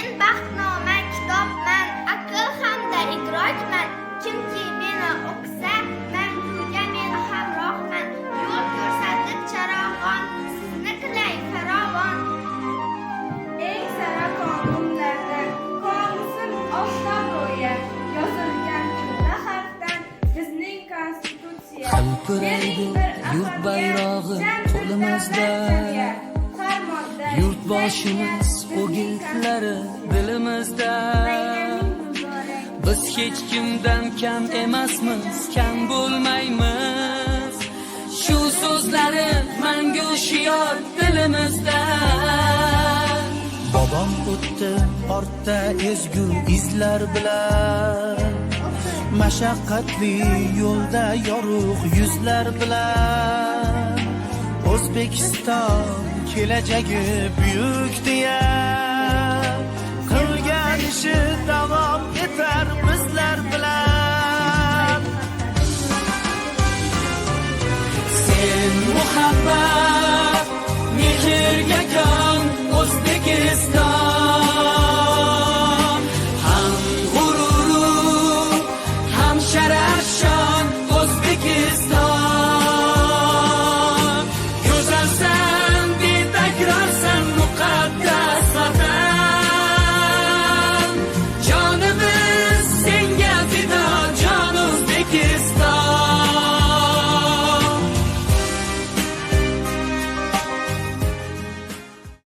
Men baxtnoma kitobman, aql hamda idrokman. Kimki meni o'qisa, manguga men hamrohman. Yo'l ko'rsatib charog'on, sizni qilay farovon. Eng sara qonunlardan qomusim oftob ro'ya yozilgan tilla harfdan bizning konstitutsiya. Hilpiraydi yurt bayrog'i qo'limizda, yurtboshimiz o'gitlari dilimizda. Biz hech kimdan kam emasmiz, kam bo'lmaymiz. Shu so'zlari mangu shior dilimizda. Bobom o'tdi ortda ezgu izlar bilan, mashaqqatli yo'lda yorug' yuzlar bilan. O'zbekiston kelajagi buyuk deya, qilgan ishi davom etar bizlar bilan. Sen muhabbat